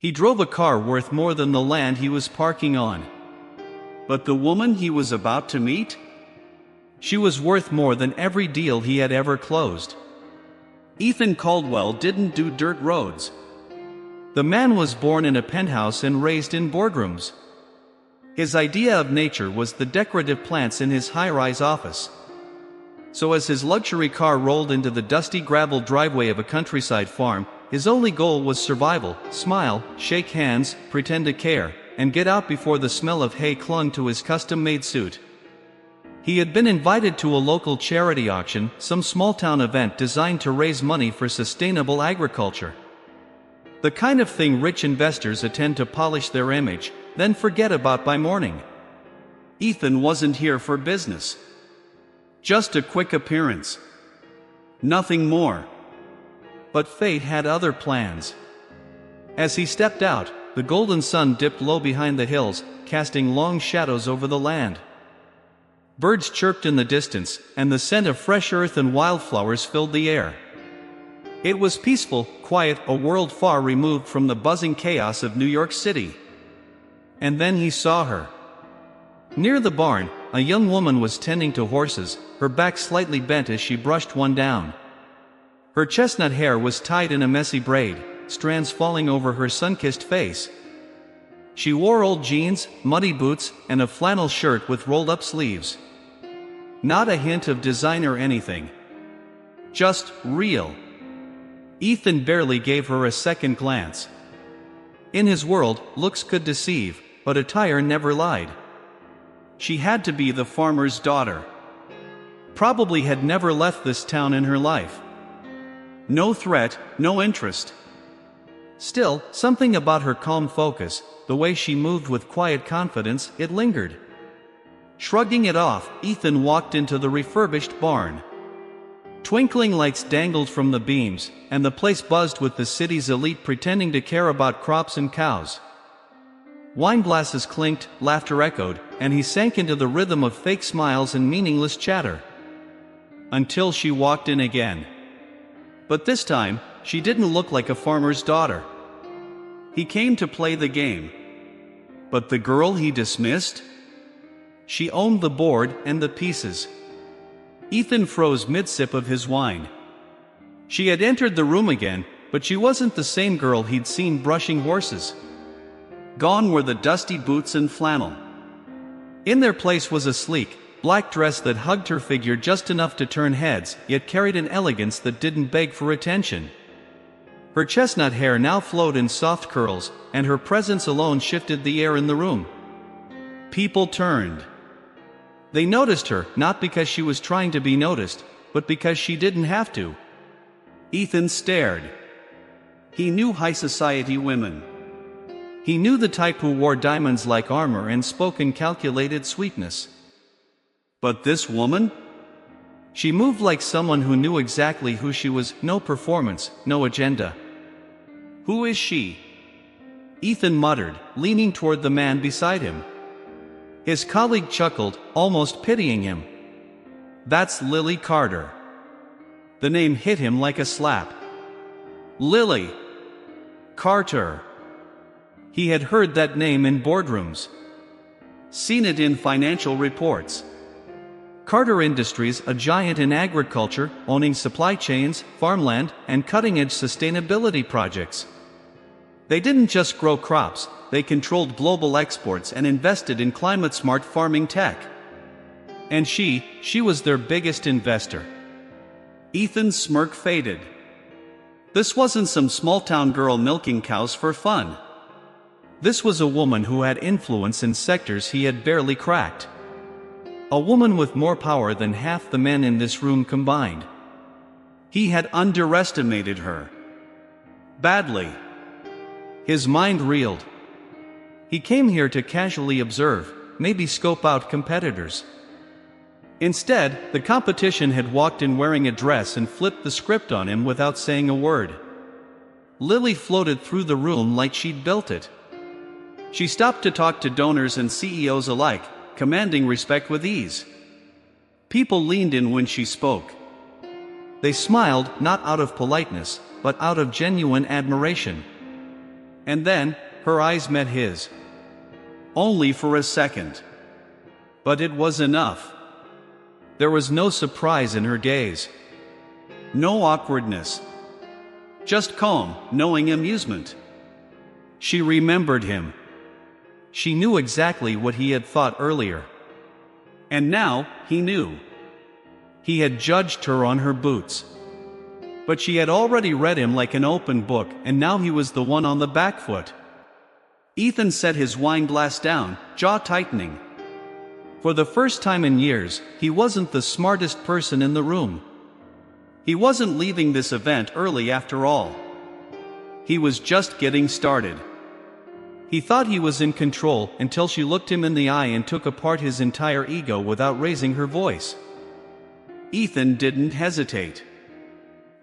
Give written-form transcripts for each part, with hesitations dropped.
He drove a car worth more than the land he was parking on. But the woman he was about to meet? She was worth more than every deal he had ever closed. Ethan Caldwell didn't do dirt roads. The man was born in a penthouse and raised in boardrooms. His idea of nature was the decorative plants in his high-rise office. So as his luxury car rolled into the dusty gravel driveway of a countryside farm, his only goal was survival: smile, shake hands, pretend to care, and get out before the smell of hay clung to his custom-made suit. He had been invited to a local charity auction, some small-town event designed to raise money for sustainable agriculture. The kind of thing rich investors attend to polish their image, then forget about by morning. Ethan wasn't here for business. Just a quick appearance. Nothing more. But fate had other plans. As he stepped out, the golden sun dipped low behind the hills, casting long shadows over the land. Birds chirped in the distance, and the scent of fresh earth and wildflowers filled the air. It was peaceful, quiet, a world far removed from the buzzing chaos of New York City. And then he saw her. Near the barn, a young woman was tending to horses, her back slightly bent as she brushed one down. Her chestnut hair was tied in a messy braid, strands falling over her sun-kissed face. She wore old jeans, muddy boots, and a flannel shirt with rolled-up sleeves. Not a hint of design or anything. Just real. Ethan barely gave her a second glance. In his world, looks could deceive, but attire never lied. She had to be the farmer's daughter. Probably had never left this town in her life. No threat, no interest. Still, something about her calm focus, the way she moved with quiet confidence, it lingered. Shrugging it off, Ethan walked into the refurbished barn. Twinkling lights dangled from the beams, and the place buzzed with the city's elite pretending to care about crops and cows. Wine glasses clinked, laughter echoed, and he sank into the rhythm of fake smiles and meaningless chatter. Until she walked in again. But this time, she didn't look like a farmer's daughter. He came to play the game. But the girl he dismissed? She owned the board and the pieces. Ethan froze mid-sip of his wine. She had entered the room again, but she wasn't the same girl he'd seen brushing horses. Gone were the dusty boots and flannel. In their place was a sleek, black dress that hugged her figure just enough to turn heads, yet carried an elegance that didn't beg for attention. Her chestnut hair now flowed in soft curls, and her presence alone shifted the air in the room. People turned. They noticed her, not because she was trying to be noticed, but because she didn't have to. Ethan stared. He knew high society women. He knew the type who wore diamonds like armor and spoke in calculated sweetness. But this woman? She moved like someone who knew exactly who she was, no performance, no agenda. Who is she? Ethan muttered, leaning toward the man beside him. His colleague chuckled, almost pitying him. That's Lily Carter. The name hit him like a slap. Lily Carter. He had heard that name in boardrooms. Seen it in financial reports. Carter Industries, a giant in agriculture, owning supply chains, farmland, and cutting-edge sustainability projects. They didn't just grow crops, they controlled global exports and invested in climate-smart farming tech. And she was their biggest investor. Ethan's smirk faded. This wasn't some small-town girl milking cows for fun. This was a woman who had influence in sectors he had barely cracked. A woman with more power than half the men in this room combined. He had underestimated her. Badly. His mind reeled. He came here to casually observe, maybe scope out competitors. Instead, the competition had walked in wearing a dress and flipped the script on him without saying a word. Lily floated through the room like she'd built it. She stopped to talk to donors and CEOs alike, commanding respect with ease. People leaned in when she spoke. They smiled, not out of politeness, but out of genuine admiration. And then, her eyes met his. Only for a second. But it was enough. There was no surprise in her gaze. No awkwardness. Just calm, knowing amusement. She remembered him. She knew exactly what he had thought earlier. And now, he knew. He had judged her on her boots. But she had already read him like an open book, and now he was the one on the back foot. Ethan set his wine glass down, jaw tightening. For the first time in years, he wasn't the smartest person in the room. He wasn't leaving this event early after all. He was just getting started. He thought he was in control until she looked him in the eye and took apart his entire ego without raising her voice. Ethan didn't hesitate.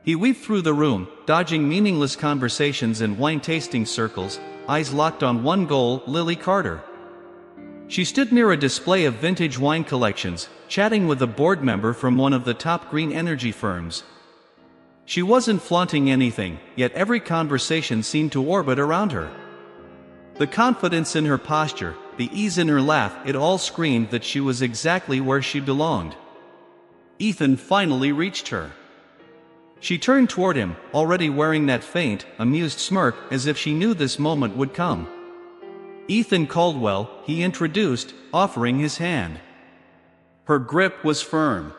He weaved through the room, dodging meaningless conversations and wine-tasting circles, eyes locked on one goal, Lily Carter. She stood near a display of vintage wine collections, chatting with a board member from one of the top green energy firms. She wasn't flaunting anything, yet every conversation seemed to orbit around her. The confidence in her posture, the ease in her laugh, it all screamed that she was exactly where she belonged. Ethan finally reached her. She turned toward him, already wearing that faint, amused smirk, as if she knew this moment would come. Ethan Caldwell, he introduced, offering his hand. Her grip was firm.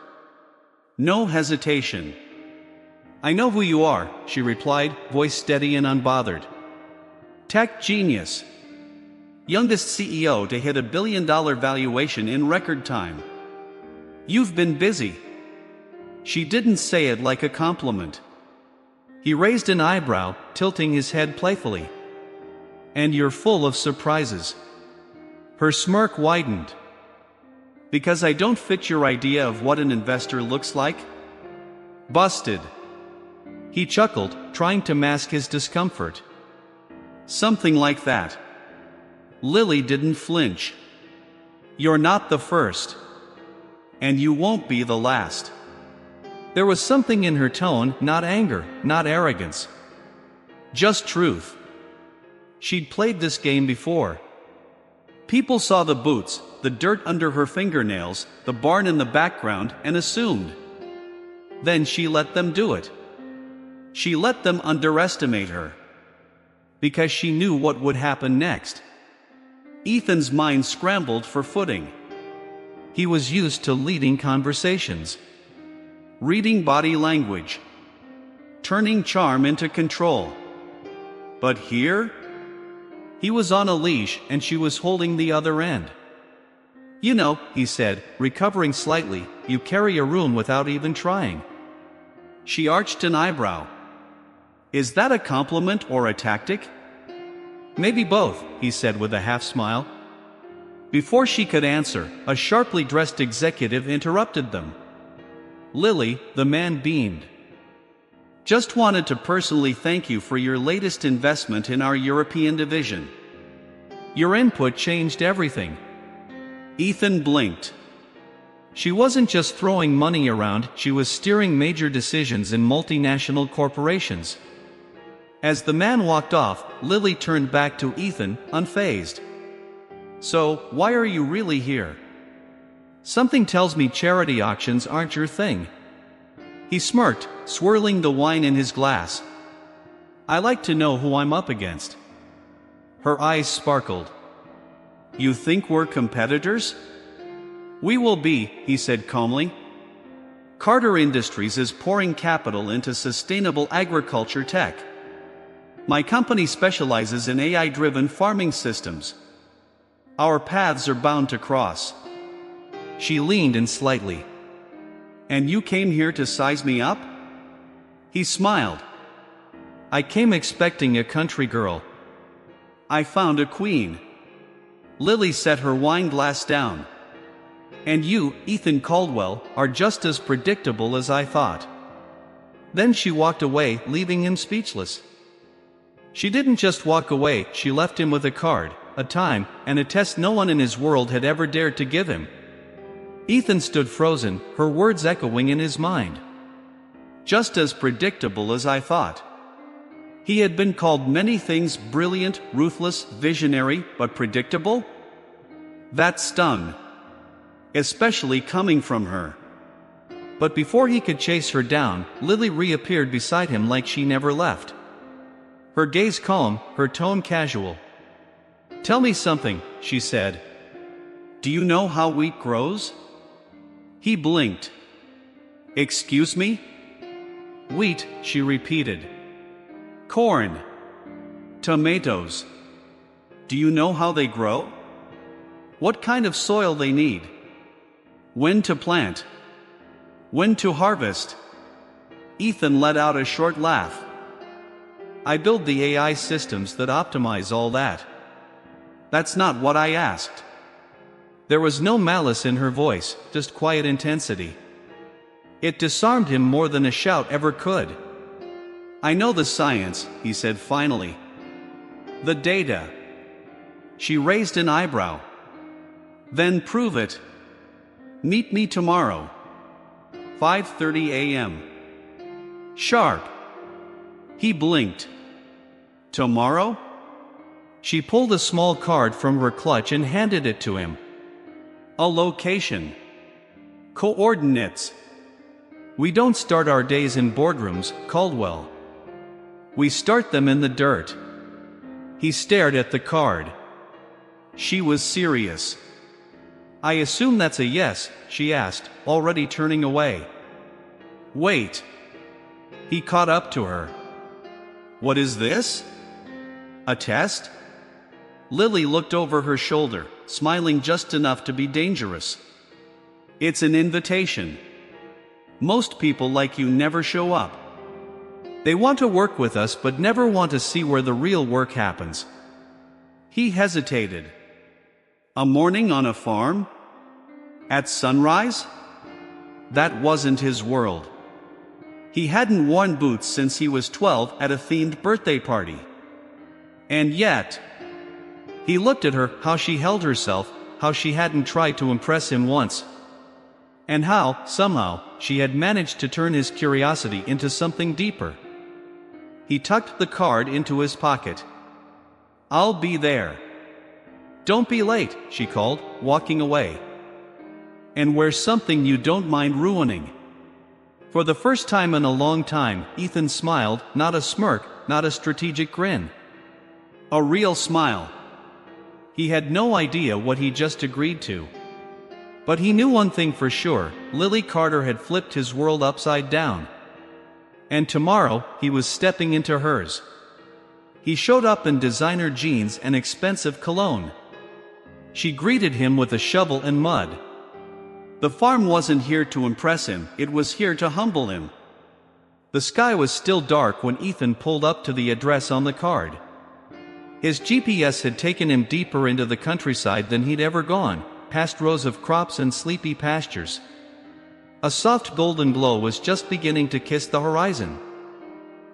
No hesitation. I know who you are, she replied, voice steady and unbothered. Tech genius. Youngest CEO to hit $1 billion valuation in record time. You've been busy. She didn't say it like a compliment. He raised an eyebrow, tilting his head playfully. And you're full of surprises. Her smirk widened. Because I don't fit your idea of what an investor looks like? Busted. He chuckled, trying to mask his discomfort. Something like that. Lily didn't flinch. You're not the first. And you won't be the last. There was something in her tone, not anger, not arrogance. Just truth. She'd played this game before. People saw the boots, the dirt under her fingernails, the barn in the background, and assumed. Then she let them do it. She let them underestimate her. Because she knew what would happen next. Ethan's mind scrambled for footing. He was used to leading conversations. Reading body language. Turning charm into control. But here? He was on a leash and she was holding the other end. You know, he said, recovering slightly, you carry a room without even trying. She arched an eyebrow. Is that a compliment or a tactic? Maybe both, he said with a half smile. Before she could answer, a sharply dressed executive interrupted them. Lily, the man beamed. Just wanted to personally thank you for your latest investment in our European division. Your input changed everything. Ethan blinked. She wasn't just throwing money around, she was steering major decisions in multinational corporations. As the man walked off, Lily turned back to Ethan, unfazed. So, why are you really here? Something tells me charity auctions aren't your thing. He smirked, swirling the wine in his glass. I like to know who I'm up against. Her eyes sparkled. You think we're competitors? We will be, he said calmly. Carter Industries is pouring capital into sustainable agriculture tech. My company specializes in AI-driven farming systems. Our paths are bound to cross. She leaned in slightly. And you came here to size me up? He smiled. I came expecting a country girl. I found a queen. Lily set her wine glass down. And you, Ethan Caldwell, are just as predictable as I thought. Then she walked away, leaving him speechless. She didn't just walk away, she left him with a card, a time, and a test no one in his world had ever dared to give him. Ethan stood frozen, her words echoing in his mind. Just as predictable as I thought. He had been called many things: brilliant, ruthless, visionary, but predictable? That stung. Especially coming from her. But before he could chase her down, Lily reappeared beside him like she never left. Her gaze calm, her tone casual. "Tell me something," she said. "Do you know how wheat grows?" He blinked. "Excuse me?" "Wheat," she repeated. "Corn. Tomatoes. Do you know how they grow? What kind of soil they need? When to plant? When to harvest?" Ethan let out a short laugh. "I build the AI systems that optimize all that. That's not what I asked." There was no malice in her voice, just quiet intensity. It disarmed him more than a shout ever could. "I know the science," he said finally. "The data." She raised an eyebrow. "Then prove it. Meet me tomorrow. 5:30 a.m. Sharp." He blinked. "Tomorrow?" She pulled a small card from her clutch and handed it to him. "A location. Coordinates. We don't start our days in boardrooms, Caldwell. We start them in the dirt." He stared at the card. She was serious. "I assume that's a yes," she asked, already turning away. "Wait." He caught up to her. "What is this? A test?" Lily looked over her shoulder, smiling just enough to be dangerous. "It's an invitation. Most people like you never show up. They want to work with us but never want to see where the real work happens." He hesitated. "A morning on a farm? At sunrise?" That wasn't his world. He hadn't worn boots since he was 12 at a themed birthday party. And yet, he looked at her, how she held herself, how she hadn't tried to impress him once. And how, somehow, she had managed to turn his curiosity into something deeper. He tucked the card into his pocket. "I'll be there." "Don't be late," she called, walking away. "And wear something you don't mind ruining." For the first time in a long time, Ethan smiled, not a smirk, not a strategic grin. A real smile. He had no idea what he just agreed to. But he knew one thing for sure: Lily Carter had flipped his world upside down. And tomorrow, he was stepping into hers. He showed up in designer jeans and expensive cologne. She greeted him with a shovel and mud. The farm wasn't here to impress him, it was here to humble him. The sky was still dark when Ethan pulled up to the address on the card. His GPS had taken him deeper into the countryside than he'd ever gone, past rows of crops and sleepy pastures. A soft golden glow was just beginning to kiss the horizon.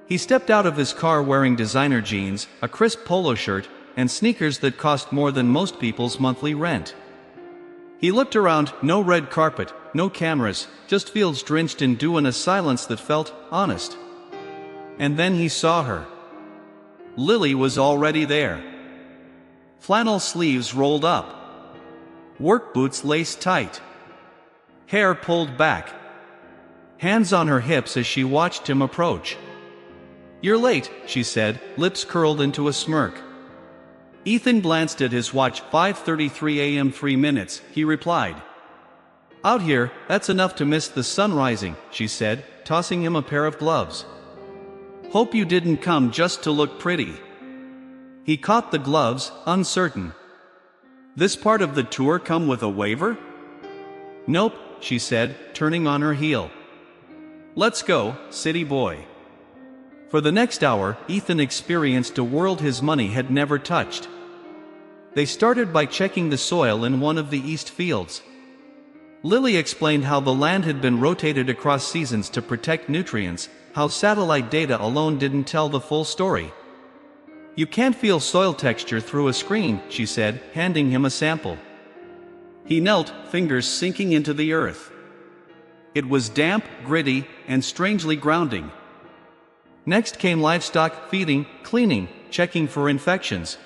He stepped out of his car wearing designer jeans, a crisp polo shirt, and sneakers that cost more than most people's monthly rent. He looked around, no red carpet, no cameras, just fields drenched in dew and a silence that felt honest. And then he saw her. Lily was already there. Flannel sleeves rolled up. Work boots laced tight. Hair pulled back. Hands on her hips as she watched him approach. "You're late," she said, lips curled into a smirk. Ethan glanced at his watch. 5:33 a.m. 3 minutes, he replied. "Out here, that's enough to miss the sun rising," she said, tossing him a pair of gloves. "Hope you didn't come just to look pretty." He caught the gloves, uncertain. "This part of the tour come with a waiver?" "Nope," she said, turning on her heel. "Let's go, city boy." For the next hour, Ethan experienced a world his money had never touched. They started by checking the soil in one of the east fields. Lily explained how the land had been rotated across seasons to protect nutrients, how satellite data alone didn't tell the full story. "You can't feel soil texture through a screen," she said, handing him a sample. He knelt, fingers sinking into the earth. It was damp, gritty, and strangely grounding. Next came livestock, feeding, cleaning, checking for infections.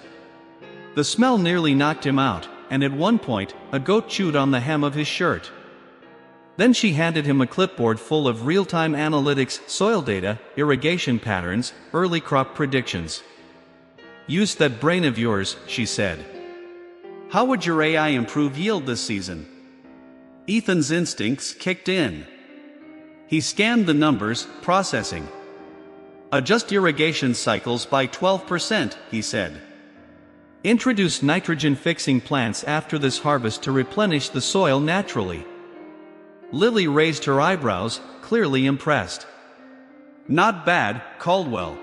The smell nearly knocked him out, and at one point, a goat chewed on the hem of his shirt. Then she handed him a clipboard full of real-time analytics, soil data, irrigation patterns, early crop predictions. "Use that brain of yours," she said. "How would your AI improve yield this season?" Ethan's instincts kicked in. He scanned the numbers, processing. "Adjust irrigation cycles by 12%, he said. "Introduce nitrogen-fixing plants after this harvest to replenish the soil naturally." Lily raised her eyebrows, clearly impressed. "Not bad, Caldwell."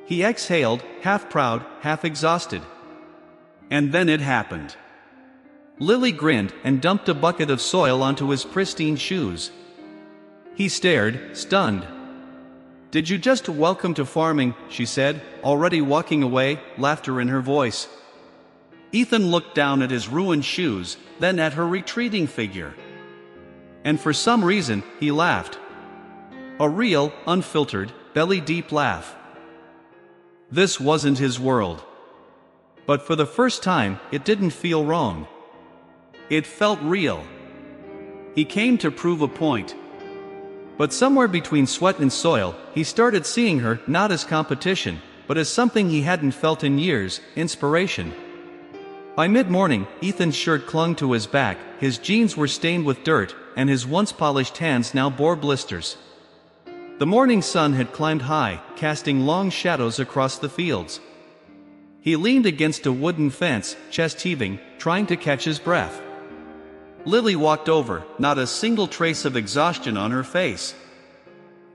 He exhaled, half proud, half exhausted. And then it happened. Lily grinned and dumped a bucket of soil onto his pristine shoes. He stared, stunned. "Did you just welcome to farming?" she said, already walking away, laughter in her voice. Ethan looked down at his ruined shoes, then at her retreating figure. And for some reason, he laughed. A real, unfiltered, belly-deep laugh. This wasn't his world. But for the first time, it didn't feel wrong. It felt real. He came to prove a point. But somewhere between sweat and soil, he started seeing her not as competition, but as something he hadn't felt in years, inspiration. By mid-morning, Ethan's shirt clung to his back, his jeans were stained with dirt, and his once-polished hands now bore blisters. The morning sun had climbed high, casting long shadows across the fields. He leaned against a wooden fence, chest heaving, trying to catch his breath. Lily walked over, not a single trace of exhaustion on her face.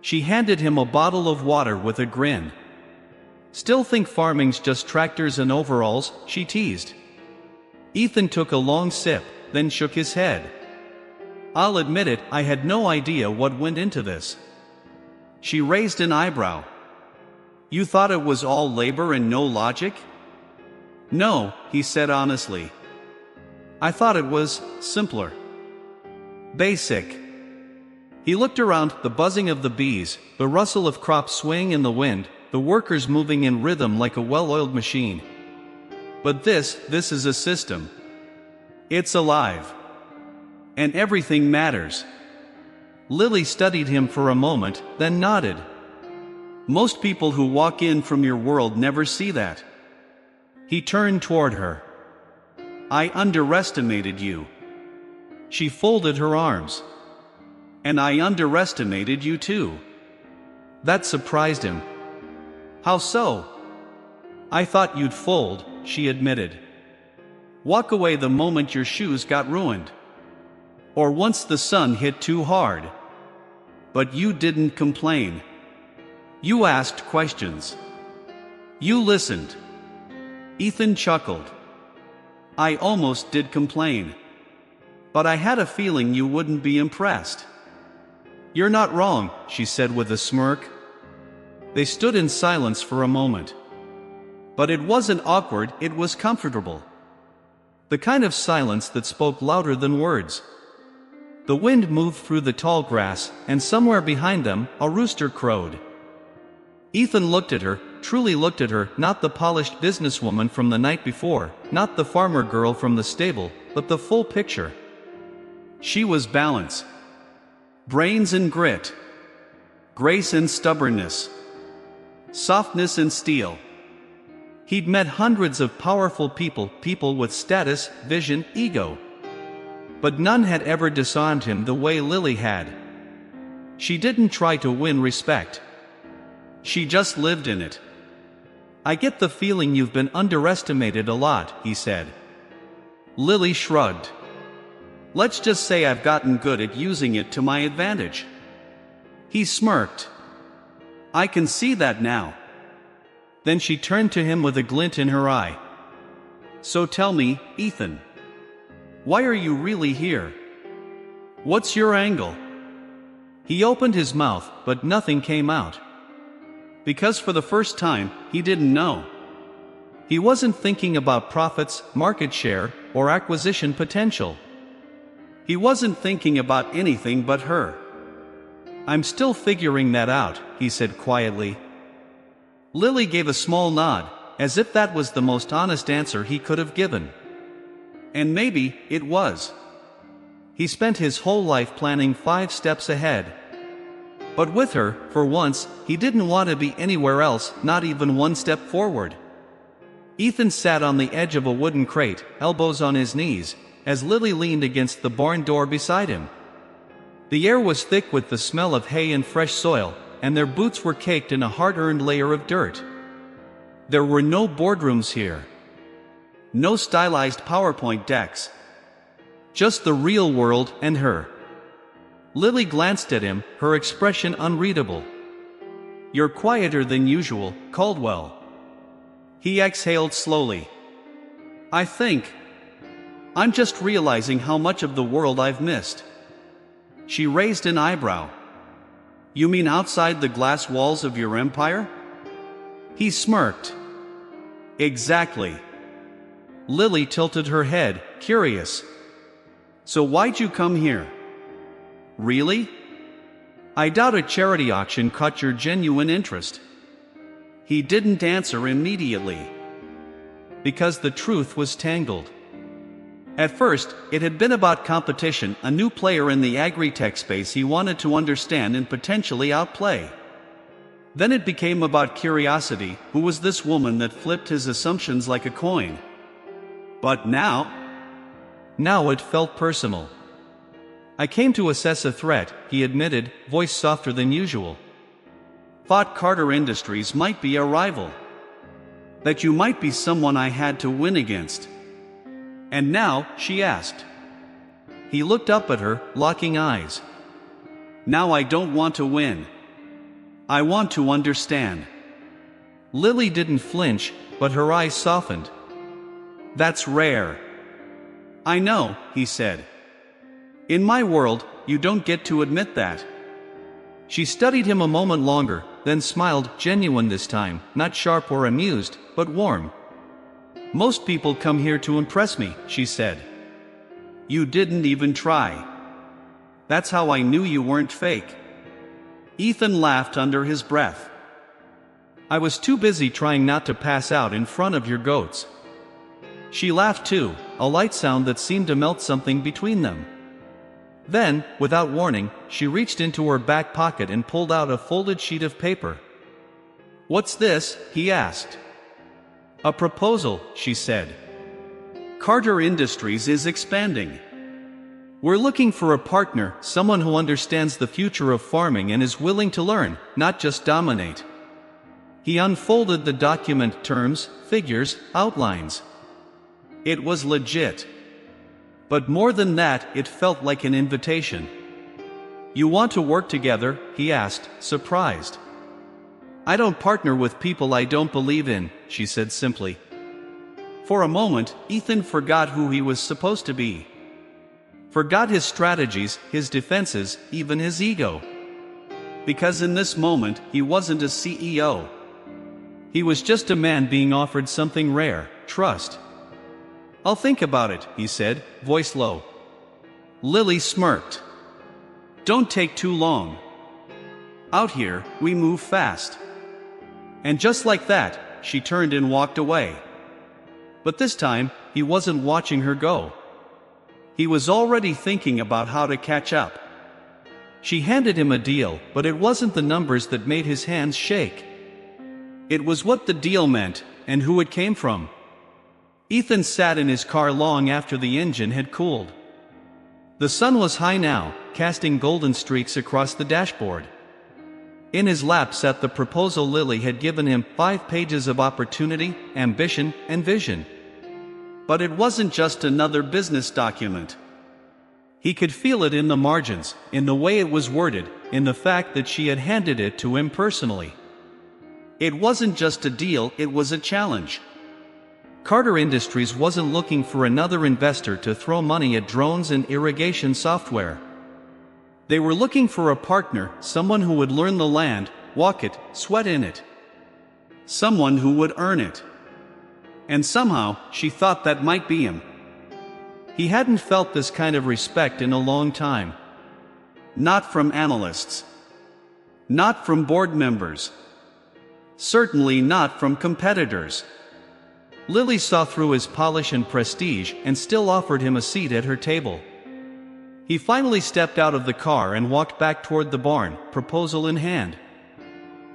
She handed him a bottle of water with a grin. "Still think farming's just tractors and overalls?" she teased. Ethan took a long sip, then shook his head. "I'll admit it, I had no idea what went into this." She raised an eyebrow. "You thought it was all labor and no logic?" "No," he said honestly. "I thought it was simpler. Basic." He looked around, the buzzing of the bees, the rustle of crops swaying in the wind, the workers moving in rhythm like a well-oiled machine. "But this is a system. It's alive. And everything matters." Lily studied him for a moment, then nodded. "Most people who walk in from your world never see that." He turned toward her. "I underestimated you." She folded her arms. "And I underestimated you too." That surprised him. "How so?" "I thought you'd fold," she admitted. "Walk away the moment your shoes got ruined. Or once the sun hit too hard. But you didn't complain. You asked questions. You listened." Ethan chuckled. "I almost did complain. But I had a feeling you wouldn't be impressed." "You're not wrong," she said with a smirk. They stood in silence for a moment. But it wasn't awkward, it was comfortable. The kind of silence that spoke louder than words. The wind moved through the tall grass, and somewhere behind them, a rooster crowed. Ethan looked at her, truly looked at her, not the polished businesswoman from the night before, not the farmer girl from the stable, but the full picture. She was balance. Brains and grit. Grace and stubbornness. Softness and steel. He'd met hundreds of powerful people, people with status, vision, ego. But none had ever disarmed him the way Lily had. She didn't try to win respect. She just lived in it. "I get the feeling you've been underestimated a lot," he said. Lily shrugged. "Let's just say I've gotten good at using it to my advantage." He smirked. "I can see that now." Then she turned to him with a glint in her eye. "So tell me, Ethan. Why are you really here? What's your angle?" He opened his mouth, but nothing came out. Because for the first time, he didn't know. He wasn't thinking about profits, market share, or acquisition potential. He wasn't thinking about anything but her. I'm still figuring that out, he said quietly. Lily gave a small nod, as if that was the most honest answer he could have given. And maybe it was. He spent his whole life planning 5 steps ahead. But with her, for once, he didn't want to be anywhere else, not even 1 step forward. Ethan sat on the edge of a wooden crate, elbows on his knees, as Lily leaned against the barn door beside him. The air was thick with the smell of hay and fresh soil, and their boots were caked in a hard-earned layer of dirt. There were no boardrooms here. No stylized PowerPoint decks. Just the real world and her. Lily glanced at him, her expression unreadable. You're quieter than usual, Caldwell. He exhaled slowly. I think I'm just realizing how much of the world I've missed. She raised an eyebrow. You mean outside the glass walls of your empire? He smirked. Exactly. Lily tilted her head, curious. So why'd you come here? Really? I doubt a charity auction caught your genuine interest. He didn't answer immediately. Because the truth was tangled. At first, it had been about competition, a new player in the agri-tech space he wanted to understand and potentially outplay. Then it became about curiosity, who was this woman that flipped his assumptions like a coin? But now it felt personal. I came to assess a threat, he admitted, voice softer than usual. Thought Carter Industries might be a rival. That you might be someone I had to win against. And now, she asked. He looked up at her, locking eyes. Now I don't want to win. I want to understand. Lily didn't flinch, but her eyes softened. That's rare. I know, he said. In my world, you don't get to admit that. She studied him a moment longer, then smiled, genuine this time, not sharp or amused, but warm. Most people come here to impress me, she said. You didn't even try. That's how I knew you weren't fake. Ethan laughed under his breath. I was too busy trying not to pass out in front of your goats. She laughed too, a light sound that seemed to melt something between them. Then, without warning, she reached into her back pocket and pulled out a folded sheet of paper. What's this? He asked. A proposal, she said. Carter Industries is expanding. We're looking for a partner, someone who understands the future of farming and is willing to learn, not just dominate. He unfolded the document, terms, figures, outlines. It was legit. But more than that, it felt like an invitation. You want to work together? He asked, surprised. I don't partner with people I don't believe in, she said simply. For a moment, Ethan forgot who he was supposed to be. Forgot his strategies, his defenses, even his ego. Because in this moment, he wasn't a CEO. He was just a man being offered something rare, trust. I'll think about it, he said, voice low. Lily smirked. Don't take too long. Out here, we move fast. And just like that, she turned and walked away. But this time, he wasn't watching her go. He was already thinking about how to catch up. She handed him a deal, but it wasn't the numbers that made his hands shake. It was what the deal meant, and who it came from. Ethan sat in his car long after the engine had cooled. The sun was high now, casting golden streaks across the dashboard. In his lap sat the proposal Lily had given him, 5 pages of opportunity, ambition, and vision. But it wasn't just another business document. He could feel it in the margins, in the way it was worded, in the fact that she had handed it to him personally. It wasn't just a deal, it was a challenge. Carter Industries wasn't looking for another investor to throw money at drones and irrigation software. They were looking for a partner, someone who would learn the land, walk it, sweat in it. Someone who would earn it. And somehow, she thought that might be him. He hadn't felt this kind of respect in a long time. Not from analysts. Not from board members. Certainly not from competitors. Lily saw through his polish and prestige and still offered him a seat at her table. He finally stepped out of the car and walked back toward the barn, proposal in hand.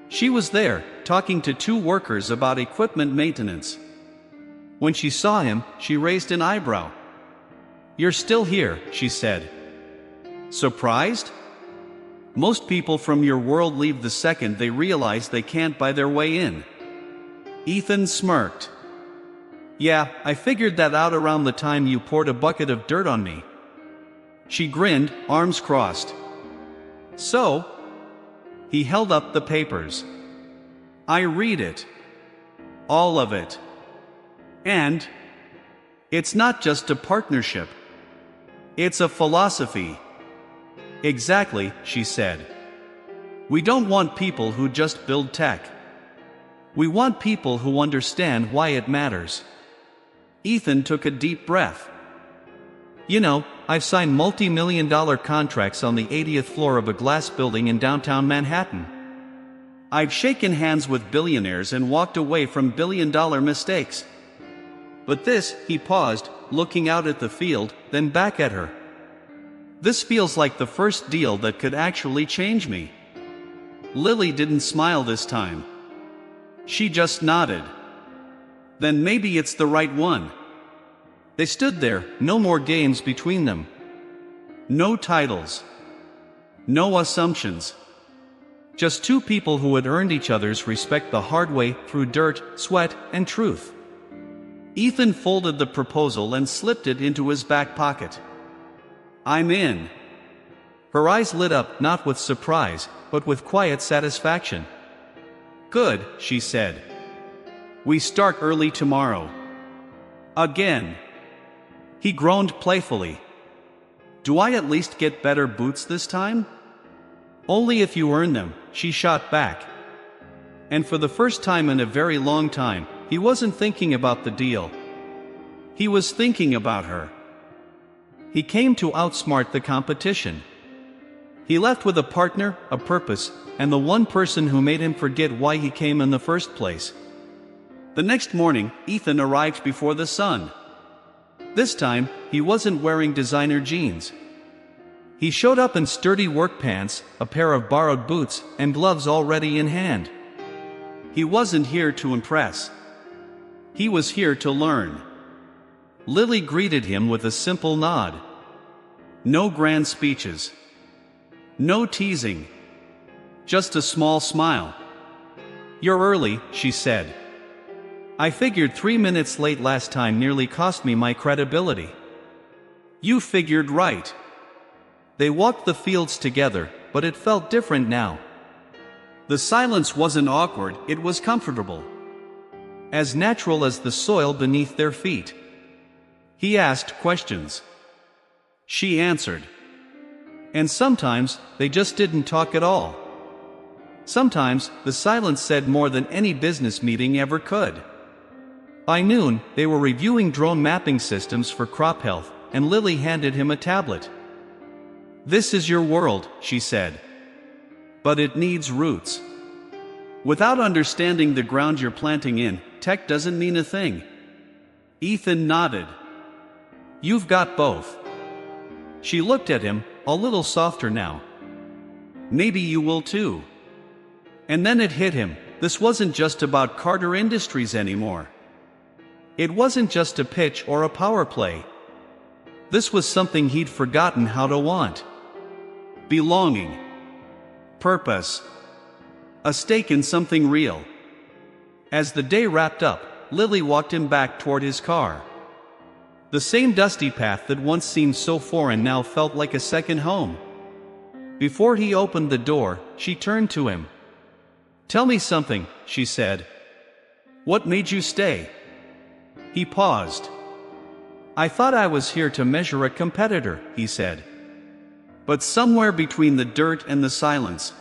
She was there, talking to two workers about equipment maintenance. When she saw him, she raised an eyebrow. "You're still here," she said. "Surprised? Most people from your world leave the second they realize they can't buy their way in." Ethan smirked. "Yeah, I figured that out around the time you poured a bucket of dirt on me." She grinned, arms crossed. "So?" He held up the papers. "I read it. All of it. And it's not just a partnership. It's a philosophy." "Exactly," she said. "We don't want people who just build tech. We want people who understand why it matters." Ethan took a deep breath. "You know, I've signed multi-million-dollar contracts on the 80th floor of a glass building in downtown Manhattan. I've shaken hands with billionaires and walked away from billion-dollar mistakes. But this," he paused, looking out at the field, then back at her. "This feels like the first deal that could actually change me." Lily didn't smile this time. She just nodded. "Then maybe it's the right one." They stood there, no more games between them. No titles. No assumptions. Just two people who had earned each other's respect the hard way through dirt, sweat, and truth. Ethan folded the proposal and slipped it into his back pocket. "I'm in." Her eyes lit up, not with surprise, but with quiet satisfaction. "Good," she said. "We start early tomorrow." Again. He groaned playfully. "Do I at least get better boots this time?" "Only if you earn them," she shot back. And for the first time in a very long time, he wasn't thinking about the deal. He was thinking about her. He came to outsmart the competition. He left with a partner, a purpose, and the one person who made him forget why he came in the first place. The next morning, Ethan arrived before the sun. This time, he wasn't wearing designer jeans. He showed up in sturdy work pants, a pair of borrowed boots, and gloves already in hand. He wasn't here to impress. He was here to learn. Lily greeted him with a simple nod. No grand speeches. No teasing. Just a small smile. "You're early," she said. "I figured 3 minutes late last time nearly cost me my credibility." "You figured right." They walked the fields together, but it felt different now. The silence wasn't awkward, it was comfortable. As natural as the soil beneath their feet. He asked questions. She answered. And sometimes, they just didn't talk at all. Sometimes, the silence said more than any business meeting ever could. By noon, they were reviewing drone mapping systems for crop health, and Lily handed him a tablet. "This is your world," she said. "But it needs roots. Without understanding the ground you're planting in, tech doesn't mean a thing." Ethan nodded. "You've got both." She looked at him, a little softer now. "Maybe you will too." And then it hit him, this wasn't just about Carter Industries anymore. It wasn't just a pitch or a power play. This was something he'd forgotten how to want. Belonging. Purpose. A stake in something real. As the day wrapped up, Lily walked him back toward his car. The same dusty path that once seemed so foreign now felt like a second home. Before he opened the door, she turned to him. "Tell me something," she said. "What made you stay?" He paused. "I thought I was here to measure a competitor," he said. "But somewhere between the dirt and the silence,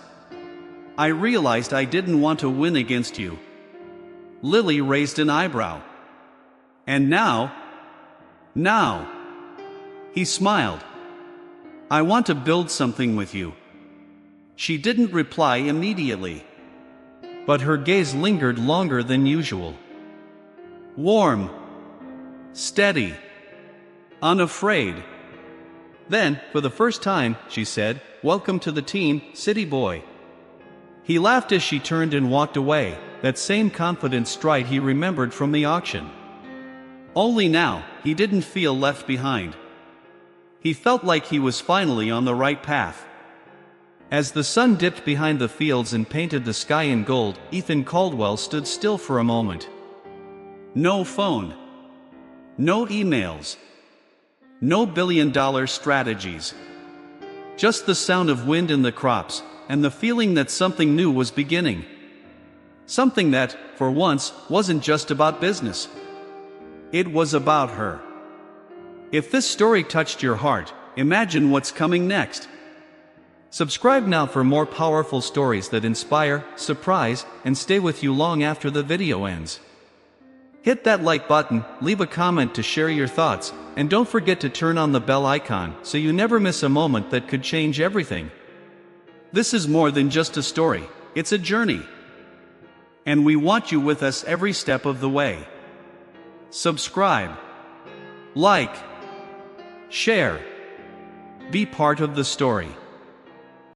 I realized I didn't want to win against you." Lily raised an eyebrow. "And now?" "Now." He smiled. "I want to build something with you." She didn't reply immediately, but her gaze lingered longer than usual. Warm, steady, unafraid. Then, for the first time, she said, "Welcome to the team, city boy." He laughed as she turned and walked away, that same confident stride he remembered from the auction. Only now, he didn't feel left behind. He felt like he was finally on the right path. As the sun dipped behind the fields and painted the sky in gold, Ethan Caldwell stood still for a moment. No phone. No emails. No billion-dollar strategies. Just the sound of wind in the crops, and the feeling that something new was beginning. Something that, for once, wasn't just about business. It was about her. If this story touched your heart, imagine what's coming next. Subscribe now for more powerful stories that inspire, surprise, and stay with you long after the video ends. Hit that like button, leave a comment to share your thoughts, and don't forget to turn on the bell icon so you never miss a moment that could change everything. This is more than just a story, it's a journey. And we want you with us every step of the way. Subscribe, like, share, be part of the story.